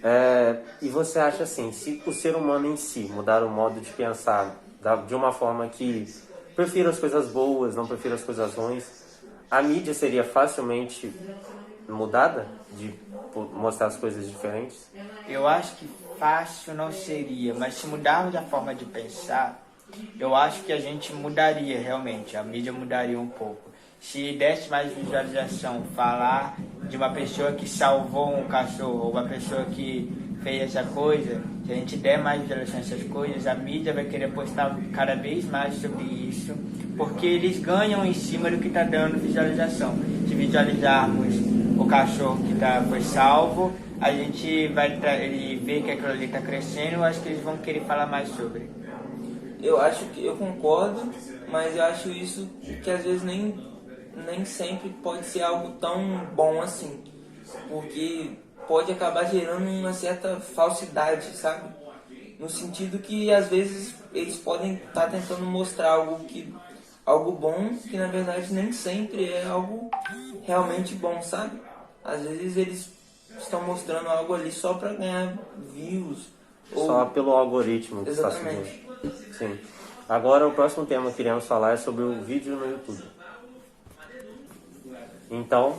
exatamente. E você acha assim, se o ser humano em si mudar o modo de pensar de uma forma que prefira as coisas boas, não prefira as coisas ruins, a mídia seria facilmente mudada de mostrar as coisas diferentes? Eu acho que fácil não seria, mas se mudarmos a forma de pensar, eu acho que a gente mudaria realmente, a mídia mudaria um pouco. Se desse mais visualização, falar de uma pessoa que salvou um cachorro, ou uma pessoa que fez essa coisa, se a gente der mais visualização a essas coisas, a mídia vai querer postar cada vez mais sobre isso, porque eles ganham em cima do que está dando visualização. Se visualizarmos o cachorro que foi salvo, a gente ele vê que aquilo ali está crescendo, eu acho que eles vão querer falar mais sobre. Eu concordo, mas eu acho isso que às vezes nem sempre pode ser algo tão bom assim, porque pode acabar gerando uma certa falsidade, sabe? No sentido que às vezes eles podem estar tentando mostrar algo bom, que na verdade nem sempre é algo realmente bom, sabe? Às vezes eles estão mostrando algo ali só para ganhar views. Só pelo algoritmo que está subindo. Sim. Agora o próximo tema que queríamos falar é sobre o vídeo no YouTube. Então,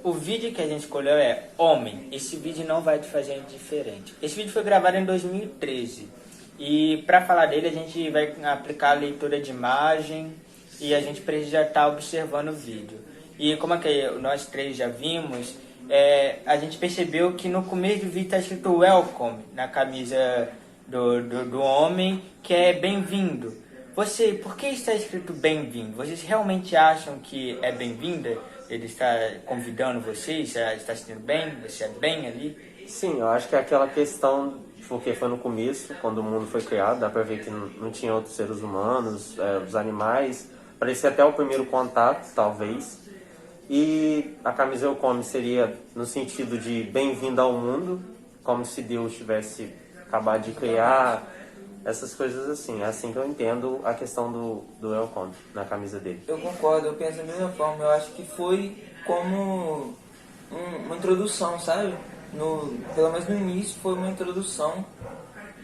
o vídeo que a gente escolheu é Homem. Esse vídeo não vai te fazer diferente. Esse vídeo foi gravado em 2013. E para falar dele a gente vai aplicar a leitura de imagem e a gente precisa estar observando o vídeo. E como é que nós três já vimos, a gente percebeu que no começo do vídeo está escrito Welcome na camisa do homem, que é bem-vindo. Por que está escrito bem-vindo? Vocês realmente acham que é bem-vinda? Ele está convidando vocês? Está se sentindo bem? Você é bem ali? Sim, eu acho que é aquela questão, porque foi no começo, quando o mundo foi criado, dá pra ver que não tinha outros seres humanos, os animais, parecia até o primeiro contato, talvez. E a camisa Welcome seria no sentido de bem-vindo ao mundo, como se Deus tivesse acabado de criar, essas coisas assim. É assim que eu entendo a questão do Welcome na camisa dele. Eu concordo, eu penso da mesma forma. Eu acho que foi como uma introdução, sabe? Pelo menos no início foi uma introdução.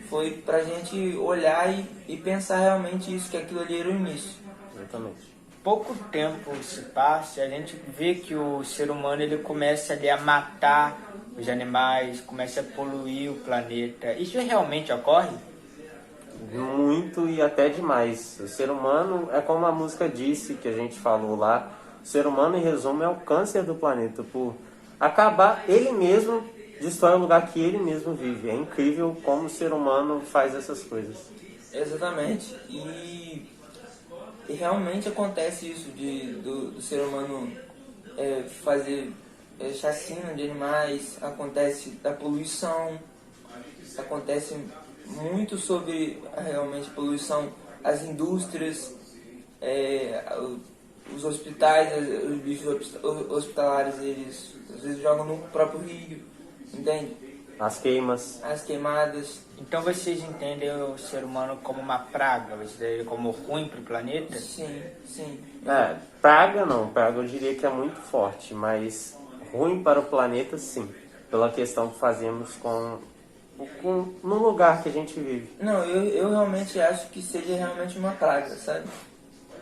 Foi pra gente olhar e pensar realmente isso, que aquilo ali era o início. Exatamente. pouco tempo se passa, a gente vê que o ser humano ele começa ali a matar os animais, começa a poluir o planeta. Isso realmente ocorre? Muito e até demais. O ser humano, é como a música disse, que a gente falou lá, o ser humano, em resumo, é o câncer do planeta. Por acabar, ele mesmo destrói o lugar que ele mesmo vive. É incrível como o ser humano faz essas coisas. Exatamente. E realmente acontece isso do ser humano fazer chacina de animais, acontece da poluição, acontece muito sobre realmente poluição, as indústrias, os hospitais, os bichos hospitalares, eles às vezes jogam no próprio rio, entende? As queimas. As queimadas. Então vocês entendem o ser humano como uma praga, vocês entendem ele como ruim para o planeta? Sim, sim. Praga não, praga eu diria que é muito forte, mas ruim para o planeta sim, pela questão que fazemos no lugar que a gente vive. Não, eu realmente acho que seja realmente uma praga, sabe?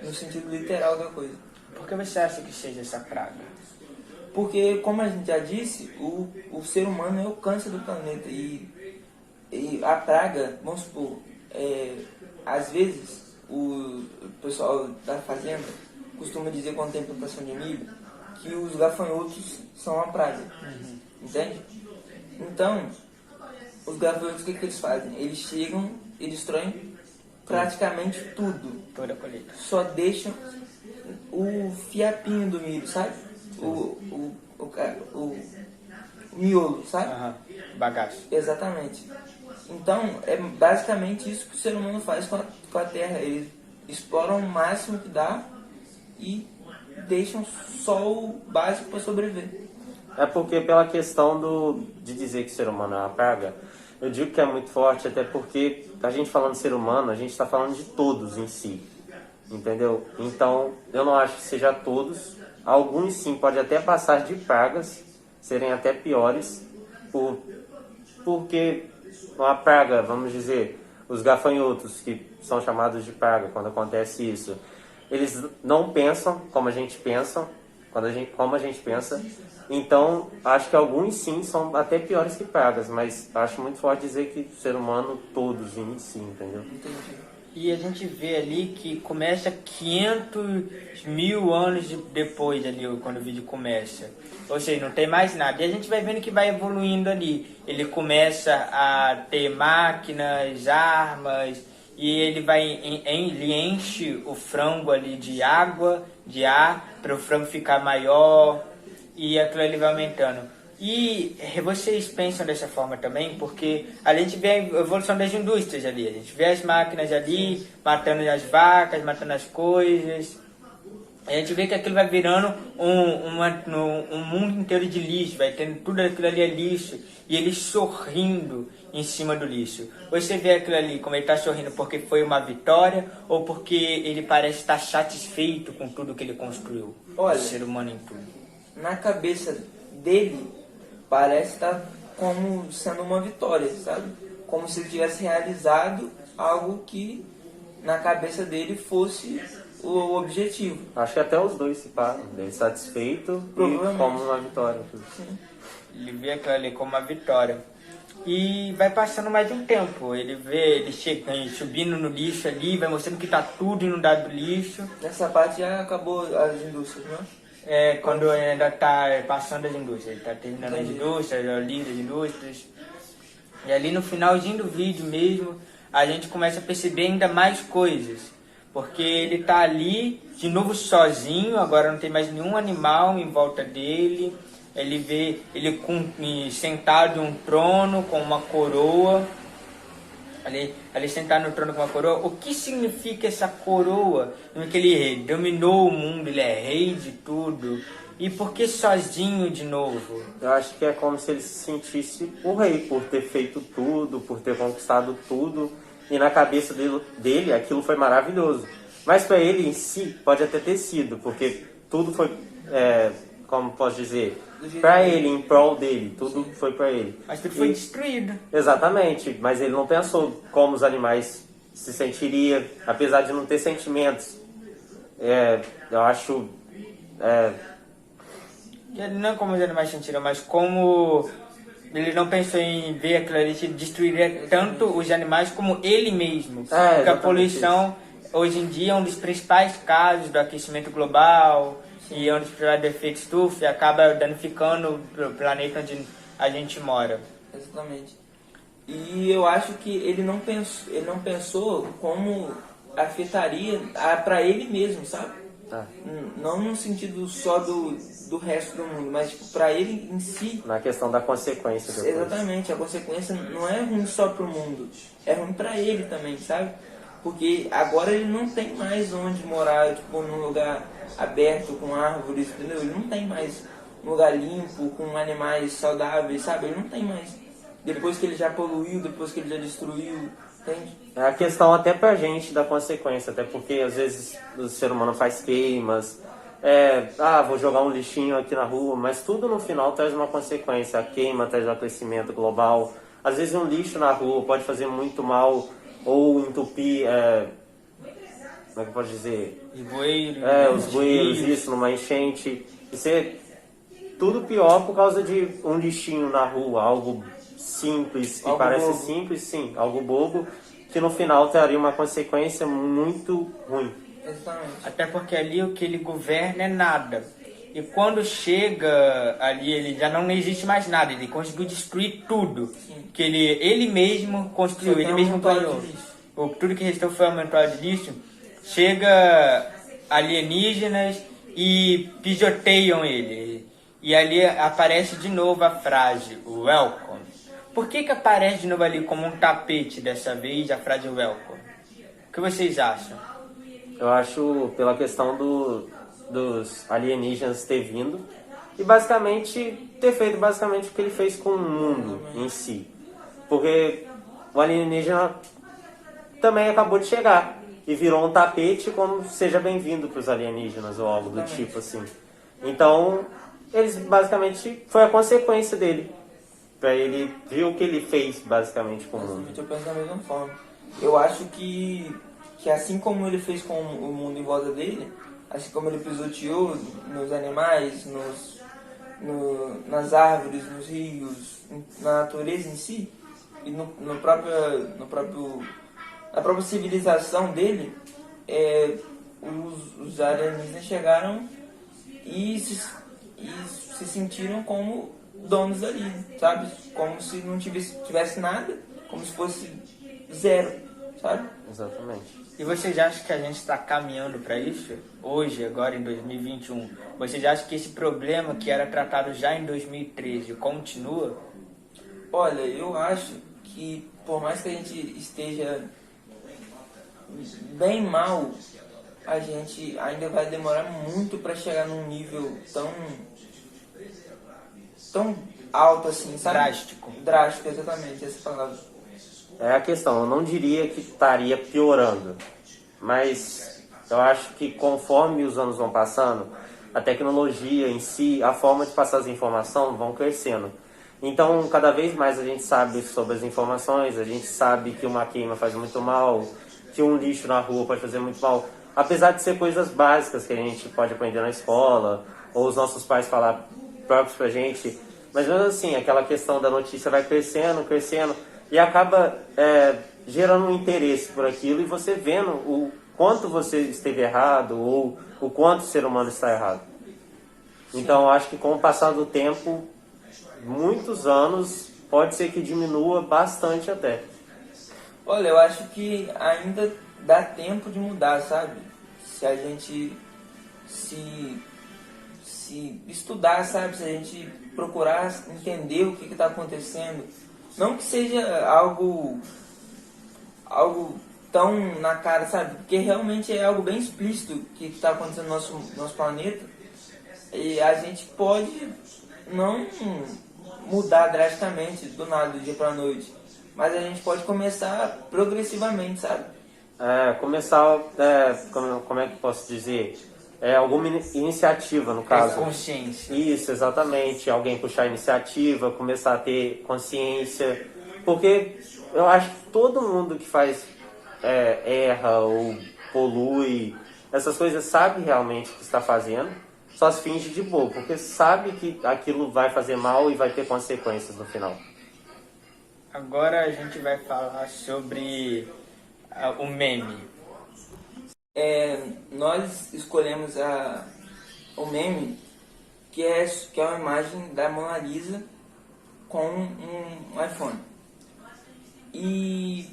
No sentido literal da coisa. Por que você acha que seja essa praga? Porque, como a gente já disse, o ser humano é o câncer do planeta. E a praga, vamos supor, às vezes o pessoal da fazenda costuma dizer, quando tem plantação de milho, que os gafanhotos são uma praga. Entende? Então, os gafanhotos, o que eles fazem? Eles chegam e destroem praticamente tudo. Toda a colheita. Só deixam o fiapinho do milho, sabe? O miolo, sabe? Bagaço. Exatamente. Então, é basicamente isso que o ser humano faz com a terra. Eles exploram o máximo que dá e deixam só o básico para sobreviver. É porque pela questão de dizer que o ser humano é uma praga, eu digo que é muito forte, até porque a gente falando de ser humano, a gente está falando de todos em si, entendeu? Então, eu não acho que seja todos, alguns sim, pode até passar de pragas, serem até piores, porque uma praga, vamos dizer, os gafanhotos, que são chamados de praga quando acontece isso, eles não pensam como a gente pensa, como a gente pensa. Então, acho que alguns sim são até piores que pragas, mas acho muito forte dizer que o ser humano, todos em si, entendeu? E a gente vê ali que começa 500 mil anos depois ali, quando o vídeo começa. Ou seja, não tem mais nada. E a gente vai vendo que vai evoluindo ali. Ele começa a ter máquinas, armas, e ele enche o frango ali de água, de ar, para o frango ficar maior, e aquilo ali vai aumentando. E vocês pensam dessa forma também, porque a gente vê a evolução das indústrias ali, a gente vê as máquinas ali, matando as vacas, matando as coisas, a gente vê que aquilo vai virando um mundo inteiro de lixo, vai tendo tudo aquilo ali é lixo, e ele sorrindo em cima do lixo. Você vê aquilo ali, como ele está sorrindo porque foi uma vitória, ou porque ele parece estar satisfeito com tudo que ele construiu? Olha, o ser humano em tudo. Na cabeça dele, parece estar como sendo uma vitória, sabe? Como se ele tivesse realizado algo que na cabeça dele fosse o objetivo. Acho que até os dois se param, ele satisfeito e como uma vitória. Sim. Ele vê aquilo ali como uma vitória. E vai passando mais de um tempo, ele chega subindo no lixo ali, vai mostrando que está tudo inundado do lixo. Nessa parte já acabou as indústrias, né? Quando ainda está passando as indústrias, ele está terminando as indústrias, a linha das indústrias. E ali no finalzinho do vídeo mesmo, a gente começa a perceber ainda mais coisas. Porque ele está ali, de novo sozinho, agora não tem mais nenhum animal em volta dele. Ele vê ele sentado em um trono com uma coroa. Ali sentado no trono com uma coroa. O que significa essa coroa? Que ele dominou o mundo, ele é rei de tudo. E por que sozinho de novo? Eu acho que é como se ele se sentisse o rei, por ter feito tudo, por ter conquistado tudo. E na cabeça dele aquilo foi maravilhoso. Mas para ele em si pode até ter sido, porque tudo foi, como posso dizer, para ele, em prol dele, tudo foi para ele. Mas tudo foi destruído. Exatamente, mas ele não pensou como os animais se sentiriam, apesar de não ter sentimentos. Eu acho... Não é como os animais sentiram, mas como ele não pensou em ver aquilo ali que destruiria tanto os animais como ele mesmo. Porque a exatamente poluição, hoje em dia, é um dos principais casos do aquecimento global e é um dos principais do efeito estufa e acaba danificando o planeta onde a gente mora. Exatamente. E eu acho que ele não pensou como afetaria para ele mesmo, sabe? Não no sentido só do resto do mundo, mas tipo, para ele em si. Na questão da consequência depois. Exatamente, a consequência não é ruim só pro mundo, é ruim para ele também, sabe? Porque agora ele não tem mais onde morar, tipo, num lugar aberto, com árvores, entendeu? Ele não tem mais um lugar limpo, com animais saudáveis, sabe? Ele não tem mais. Depois que ele já poluiu, depois que ele já destruiu, entende? É a questão até pra gente da consequência, até porque às vezes o ser humano faz queimas, vou jogar um lixinho aqui na rua, mas tudo no final traz uma consequência. A queima traz o aquecimento global. Às vezes um lixo na rua pode fazer muito mal ou entupir, como é que pode dizer? Os bueiros, isso, numa enchente. Isso é tudo pior por causa de um lixinho na rua, algo simples, que Algo parece bobo. simples, sim, algo bobo, que no final traria uma consequência muito ruim. Exatamente. Até porque ali o que ele governa é nada. E quando chega ali, ele já não existe mais nada. Ele conseguiu destruir tudo. Que ele mesmo construiu, Só tem ele um mesmo montão de ganhou. lixo. Tudo que restou foi aumentar de lixo. Chega alienígenas e pisoteiam ele. E ali aparece de novo a frase, welcome. Por que aparece de novo ali como um tapete dessa vez a frase welcome? O que vocês acham? Eu acho pela questão dos alienígenas ter vindo e basicamente ter feito basicamente o que ele fez com o mundo em si. Porque o alienígena também acabou de chegar e virou um tapete como seja bem-vindo para os alienígenas ou algo do tipo assim. Então, eles basicamente foi a consequência dele. Pra ele ver o que ele fez basicamente com o mundo. Eu penso da mesma forma. Eu acho que assim como ele fez com o mundo em volta dele, assim como ele pisoteou nos animais, nas árvores, nos rios, na natureza em si, e na própria civilização dele, os alienígenas chegaram e se sentiram como donos ali, sabe? Como se não tivesse nada, como se fosse zero, sabe? Exatamente. E vocês acham que a gente está caminhando para isso? Hoje, agora em 2021, vocês acham que esse problema que era tratado já em 2013 continua? Olha, eu acho que por mais que a gente esteja bem mal, a gente ainda vai demorar muito para chegar num nível tão alto assim, sabe? Drástico, exatamente, essa palavra. É a questão, eu não diria que estaria piorando, mas eu acho que conforme os anos vão passando, a tecnologia em si, a forma de passar as informações vão crescendo. Então, cada vez mais a gente sabe sobre as informações, a gente sabe que uma queima faz muito mal, que um lixo na rua pode fazer muito mal, apesar de ser coisas básicas que a gente pode aprender na escola, ou os nossos pais falar próprios pra gente, mas mesmo assim, aquela questão da notícia vai crescendo, e acaba gerando um interesse por aquilo e você vendo o quanto você esteve errado ou o quanto o ser humano está errado. Então, eu acho que com o passar do tempo, muitos anos, pode ser que diminua bastante até. Olha, eu acho que ainda dá tempo de mudar, sabe? Se a gente se estudar, sabe? Se a gente procurar entender o que está acontecendo. Não que seja algo tão na cara, sabe? Porque realmente é algo bem explícito que está acontecendo no nosso planeta. E a gente pode não mudar drasticamente do nada, do dia para a noite. Mas a gente pode começar progressivamente, sabe? Começar, como é que posso dizer? Alguma iniciativa, no caso. Consciência. Isso, exatamente. Alguém puxar a iniciativa, começar a ter consciência. Porque eu acho que todo mundo que faz erra ou polui, essas coisas sabe realmente o que está fazendo, só se finge de bobo, porque sabe que aquilo vai fazer mal e vai ter consequências no final. Agora a gente vai falar sobre o meme. Nós escolhemos o meme que é uma imagem da Mona Lisa com um iPhone. E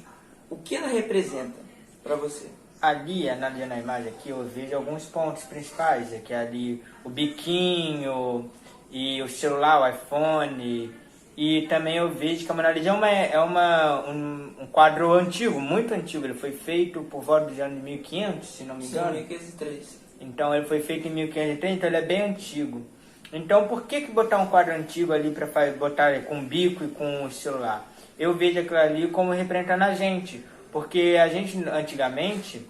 o que ela representa para você? Ali, analisando a imagem aqui, eu vejo alguns pontos principais, que é ali o biquinho e o celular, o iPhone, e também eu vejo que a Mona Lisa um quadro antigo, muito antigo. Ele foi feito por volta dos anos 1500, se não me Sim, engano. 1503. Então ele foi feito em 1530, então ele é bem antigo. Então por que botar um quadro antigo ali para botar com bico e com o celular? Eu vejo aquilo ali como representando a gente, porque a gente antigamente,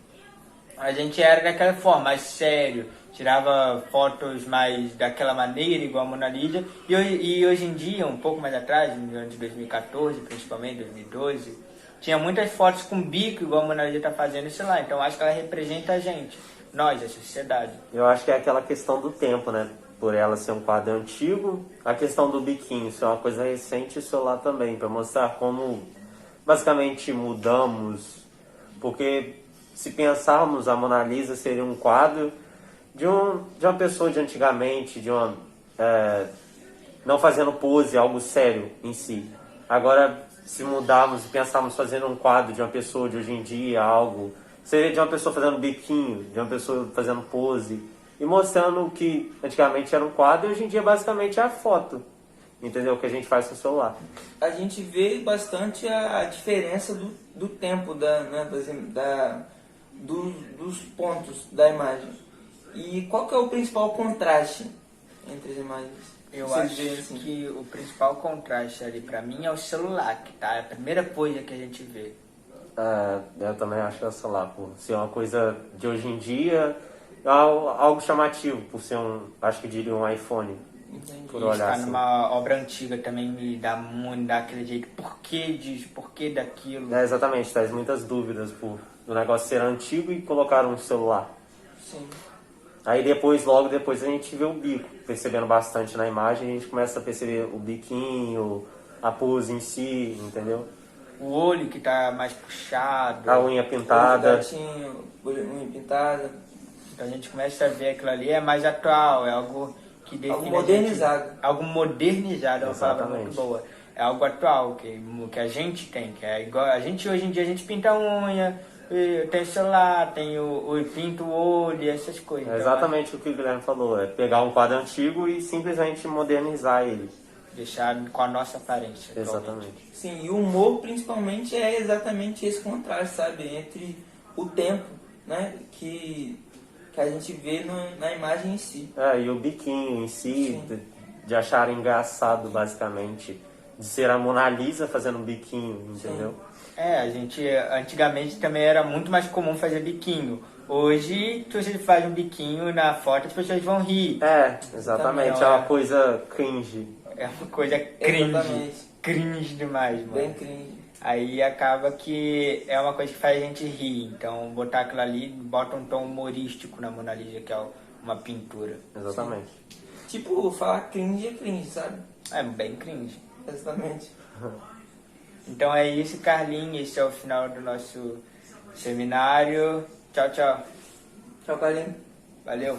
a gente era daquela forma, mais sério, tirava fotos mais daquela maneira, igual a Mona Lisa, e hoje em dia, um pouco mais atrás, no ano de 2014, principalmente 2012, tinha muitas fotos com bico, igual a Mona Lisa está fazendo, sei lá, então acho que ela representa a gente, nós, a sociedade. Eu acho que é aquela questão do tempo, né? Por ela ser um quadro antigo, a questão do biquinho, isso é uma coisa recente, o celular também, para mostrar como basicamente mudamos, porque se pensarmos, a Mona Lisa seria um quadro de uma pessoa de antigamente, não fazendo pose, algo sério em si. Agora, se mudarmos e pensarmos fazendo um quadro de uma pessoa de hoje em dia, algo, seria de uma pessoa fazendo biquinho, de uma pessoa fazendo pose, e mostrando que antigamente era um quadro e hoje em dia basicamente é a foto, entendeu? O que a gente faz com o celular. A gente vê bastante a diferença do tempo dos pontos da imagem. E qual que é o principal contraste entre as imagens? Eu Vocês acho veem assim? que o principal contraste ali pra mim é o celular, que tá, é a primeira coisa que a gente vê. Eu também acho que é o celular, por ser uma coisa de hoje em dia, algo chamativo, por ser acho que diria um iPhone. Entendi. Por E olhar estar assim. numa obra antiga também me dá aquele jeito, por que disso, por que daquilo? Exatamente, traz muitas dúvidas por o negócio ser antigo e colocar um celular. Sim. Aí logo depois a gente vê o bico, percebendo bastante na imagem, a gente começa a perceber o biquinho, a pose em si, entendeu? O olho que tá mais puxado, A unha pintada. Gatinho, unha pintada. então a gente começa a ver aquilo ali, é mais atual, é algo que define Algo a modernizado. gente, algo modernizado, é uma palavra muito Exatamente. boa. É algo atual, que a gente tem, que é igual, a gente hoje em dia a gente pinta a unha, tem celular, pinta o olho, essas coisas. É Então, exatamente o que o Guilherme falou, é pegar um quadro antigo e simplesmente modernizar ele. deixar com a nossa aparência. atualmente. Exatamente. Sim, e o humor principalmente é exatamente esse contraste, sabe? Entre o tempo, né? Que a gente vê na imagem em si. E o biquinho em si, Sim. de achar engraçado, basicamente. De ser a Mona Lisa fazendo um biquinho, entendeu? A gente antigamente também era muito mais comum fazer biquinho. Hoje, se você faz um biquinho na foto, as pessoas vão rir. Exatamente, Também, é uma coisa cringe. É uma coisa cringe. Exatamente. Cringe demais, mano. Bem cringe. Aí acaba que é uma coisa que faz a gente rir. Então, botar aquilo ali, bota um tom humorístico na Mona Lisa, que é uma pintura. Exatamente. Tipo, falar cringe é cringe, sabe? É bem cringe. Exatamente. Então é isso, Carlinhos. Esse é o final do nosso seminário. Tchau, tchau. Tchau, Carlinhos. Valeu.